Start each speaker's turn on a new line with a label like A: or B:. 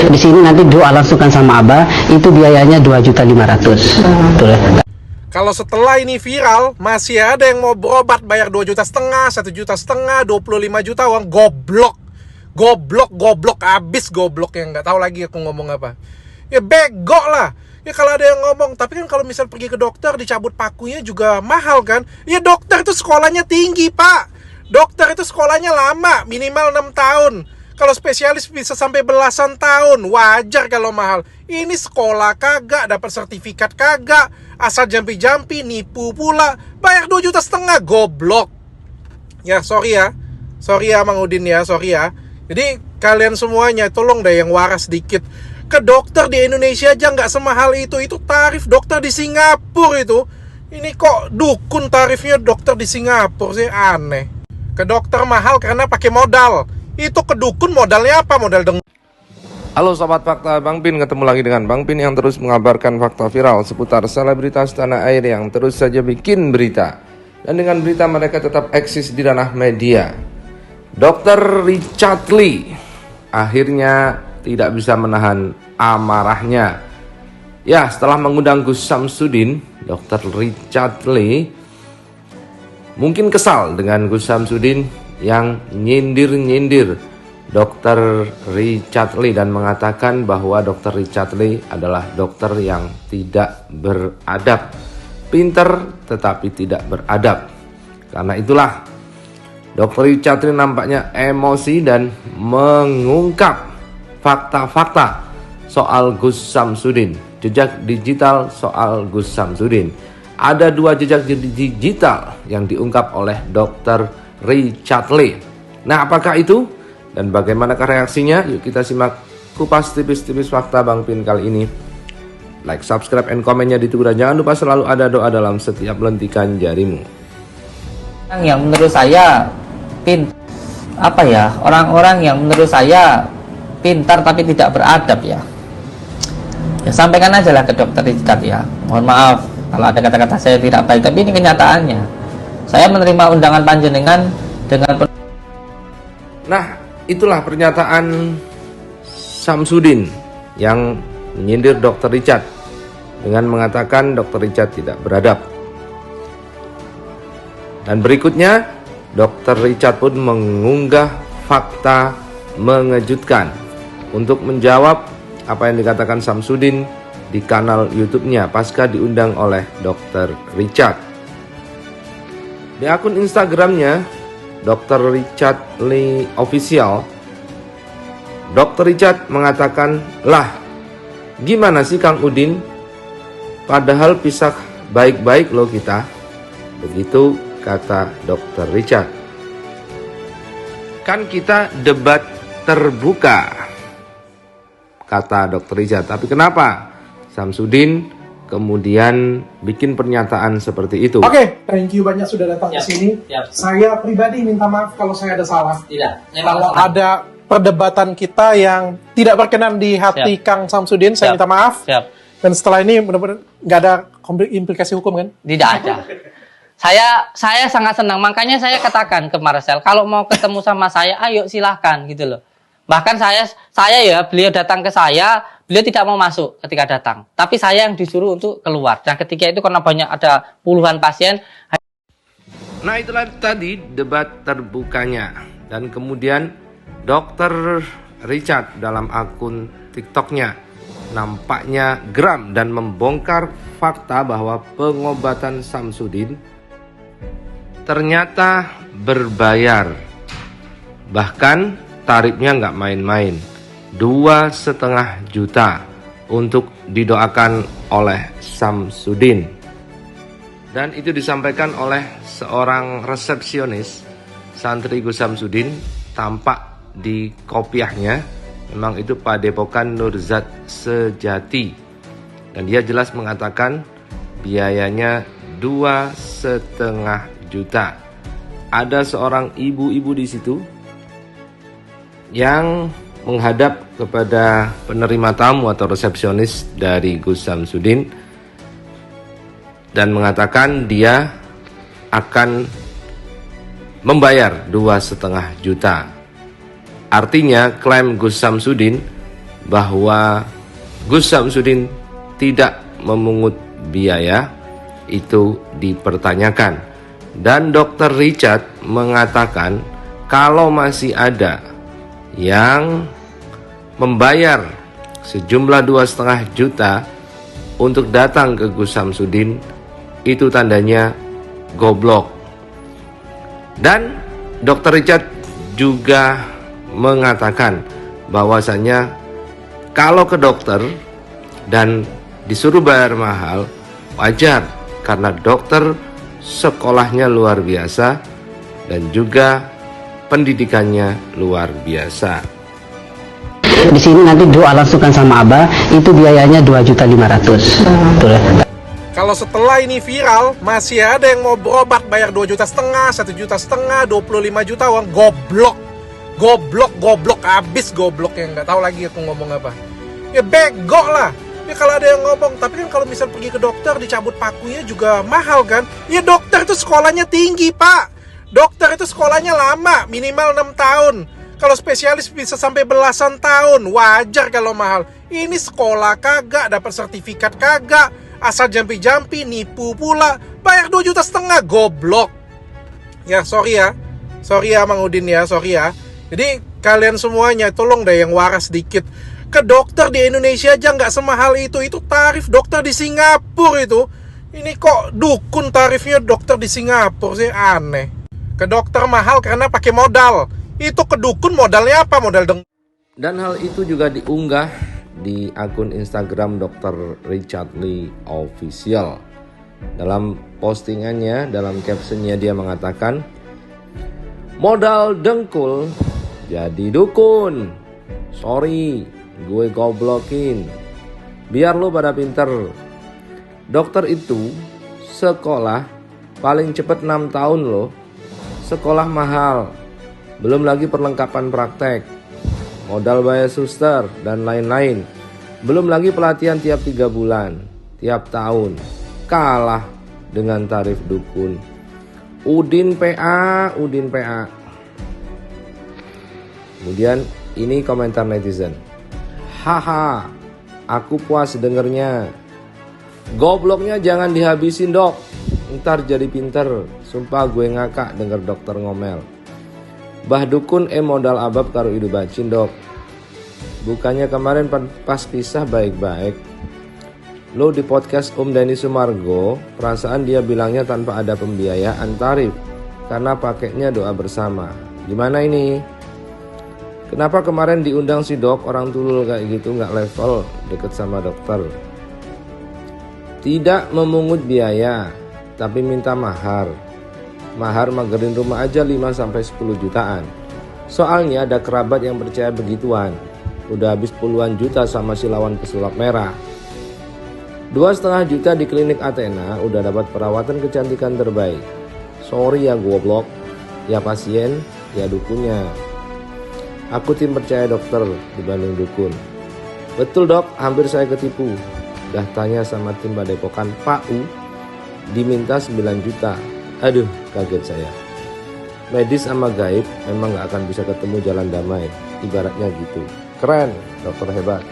A: Di sini nanti doa langsungkan sama Abah, itu biayanya 2.500.000. Betul ya.
B: Kalau setelah ini viral, masih ada yang mau berobat bayar 2,5 juta, 1,5 juta, 25 juta uang. Goblok abis goblok, yang nggak tahu lagi aku ngomong apa. Ya bego lah. Ya kalau ada yang ngomong, tapi kan kalau misal pergi ke dokter dicabut pakunya juga mahal kan. Ya dokter itu sekolahnya tinggi, Pak. Dokter itu sekolahnya lama, minimal 6 tahun. Kalau spesialis bisa sampai belasan tahun. Wajar kalau mahal. Ini sekolah kagak, dapat sertifikat kagak, asal jampi-jampi, nipu pula. Bayar 2,5 juta, goblok. Ya sorry ya Mang Udin ya, sorry ya. Jadi kalian semuanya tolong deh yang waras dikit. Ke dokter di Indonesia aja nggak semahal itu. Itu tarif dokter di Singapura itu. Ini kok dukun tarifnya dokter di Singapura sih, aneh. Ke dokter mahal karena pakai modal. Itu ke dukun modalnya apa? Modal
C: Halo Sobat Fakta, Bang Pin ketemu lagi dengan Bang Pin yang terus mengabarkan fakta viral seputar selebritas tanah air yang terus saja bikin berita. Dan dengan berita mereka tetap eksis di ranah media. Dr. Richard Lee akhirnya tidak bisa menahan amarahnya. Ya, setelah mengundang Gus Samsudin, Dr. Richard Lee mungkin kesal dengan Gus Samsudin yang nyindir-nyindir Dr. Richard Lee dan mengatakan bahwa Dr. Richard Lee adalah dokter yang tidak beradab, pinter tetapi tidak beradab. Karena itulah Dr. Richard Lee nampaknya emosi dan mengungkap fakta-fakta soal Gus Samsudin, jejak digital soal Gus Samsudin. Ada 2 jejak digital yang diungkap oleh Dr. Richard Lee. Nah, apakah itu? Dan bagaimanakah reaksinya? Yuk kita simak kupas tipis-tipis fakta Bang Pin kali ini. Like, subscribe, and komennya ditunggu. Dan jangan lupa selalu ada doa dalam setiap lentikan jarimu.
D: Yang menurut saya orang-orang yang menurut saya pintar tapi tidak beradab ya sampaikan aja lah ke dokter Richard ya. Mohon maaf kalau ada kata-kata saya tidak baik, tapi ini kenyataannya. Saya menerima undangan panjenengan dengan
C: Nah, itulah pernyataan Samsudin yang menyindir Dr. Richard dengan mengatakan Dr. Richard tidak beradab. Dan berikutnya Dr. Richard pun mengunggah fakta mengejutkan untuk menjawab apa yang dikatakan Samsudin di kanal YouTube-nya pasca diundang oleh Dr. Richard. Di akun Instagramnya Dr. Richard Lee Official, Dr. Richard mengatakan, "Lah, gimana sih Kang Udin? Padahal pisah baik-baik loh kita." Begitu kata Dr. Richard. Kan kita debat terbuka, kata Dr. Richard. Tapi kenapa Samsudin kemudian bikin pernyataan seperti itu?
B: Oke, thank you banyak sudah datang ke sini. Saya pribadi minta maaf kalau saya ada salah.
D: tidak.
B: Kalau ada perdebatan kita yang tidak berkenan di hati Kang Samsudin, saya minta maaf. Dan setelah ini mudah-mudahan nggak ada implikasi hukum kan?
D: Tidak ada. Saya sangat senang, makanya saya katakan ke Marcel, kalau mau ketemu sama saya, ayo silahkan gitu loh. Bahkan beliau datang ke saya, beliau tidak mau masuk ketika datang, tapi saya yang disuruh untuk keluar. Dan ketika itu karena banyak ada puluhan pasien.
C: Nah, itulah tadi debat terbukanya. Dan kemudian Dr. Richard dalam akun TikToknya nampaknya geram dan membongkar fakta bahwa pengobatan Samsudin ternyata berbayar. Bahkan tarifnya nggak main-main, 2,5 juta untuk didoakan oleh Samsudin. Dan itu disampaikan oleh seorang resepsionis santri Gus Samsudin, tampak di kopiahnya memang itu Padepokan Nurzat Sejati. Dan dia jelas mengatakan biayanya 2,5 juta. Ada seorang ibu-ibu di situ yang menghadap kepada penerima tamu atau resepsionis dari Gus Samsudin dan mengatakan dia akan membayar 2,5 juta. Artinya klaim Gus Samsudin bahwa Gus Samsudin tidak memungut biaya itu dipertanyakan. Dan Dr. Richard mengatakan kalau masih ada yang membayar sejumlah 2,5 juta untuk datang ke Gus Samsudin, itu tandanya goblok. Dan Dr. Richard juga mengatakan bahwasanya kalau ke dokter dan disuruh bayar mahal, wajar karena dokter sekolahnya luar biasa dan juga pendidikannya luar biasa.
A: Di sini nanti doa langsungan sama Abah itu biayanya 2.500.000. Betul ya?
B: Kalau setelah ini viral, masih ada yang mau berobat bayar 2,5 juta, 1,5 juta, 25 juta uang, goblok. Goblok abis goblok yang nggak tahu lagi aku ngomong apa. Ya bego lah. Ya kalau ada yang ngomong, tapi kan kalau misal pergi ke dokter dicabut pakunya juga mahal kan? Ya dokter itu sekolahnya tinggi, Pak. Dokter itu sekolahnya lama, minimal 6 tahun. Kalau spesialis bisa sampai belasan tahun, wajar kalau mahal. Ini sekolah kagak, dapat sertifikat kagak, asal jampi-jampi, nipu pula, bayar 2,5 juta, goblok. Ya sorry ya Mang Udin ya, sorry ya. Jadi kalian semuanya tolong deh yang waras dikit. Ke dokter di Indonesia aja nggak semahal itu tarif dokter di Singapura itu. Ini kok dukun tarifnya dokter di Singapura sih, aneh. Ke dokter mahal karena pakai modal. Itu ke dukun modalnya apa? Modal
C: Dan hal itu juga diunggah di akun Instagram Dr. Richard Lee Official. Dalam postingannya, dalam captionnya dia mengatakan, modal dengkul jadi dukun. Sorry, gue goblokin. Biar lo pada pinter. Dokter itu sekolah paling cepet 6 tahun loh. Sekolah mahal. Belum lagi perlengkapan praktek, modal bayar suster, dan lain-lain. Belum lagi pelatihan tiap 3 bulan, tiap tahun. Kalah dengan tarif dukun. Udin PA. Kemudian ini komentar netizen. Haha, aku puas dengernya. Gobloknya jangan dihabisin dok, ntar jadi pinter. Sumpah gue ngakak denger dokter ngomel. Bah dukun modal abab karo idu bacin dok. Bukannya kemarin pas pisah baik-baik. Lo di podcast Om Denny Sumargo, perasaan dia bilangnya tanpa ada pembiayaan tarif karena pakainya doa bersama. Gimana ini? Kenapa kemarin diundang si dok orang tulul kayak gitu, nggak level deket sama dokter? Tidak memungut biaya, tapi minta mahar. Mahar magerin rumah aja 5-10 jutaan. Soalnya ada kerabat yang percaya begituan. Udah habis puluhan juta sama si lawan pesulap merah. 2,5 juta di klinik Athena udah dapat perawatan kecantikan terbaik. Sorry ya goblok. Ya pasien, ya dukunnya. Aku tim percaya dokter dibanding dukun. Betul dok, hampir saya ketipu. Dah tanya sama tim Padepokan Pak U, diminta 9 juta. Aduh, kaget saya. Medis sama gaib memang gak akan bisa ketemu jalan damai. Ibaratnya gitu. Keren, dokter hebat.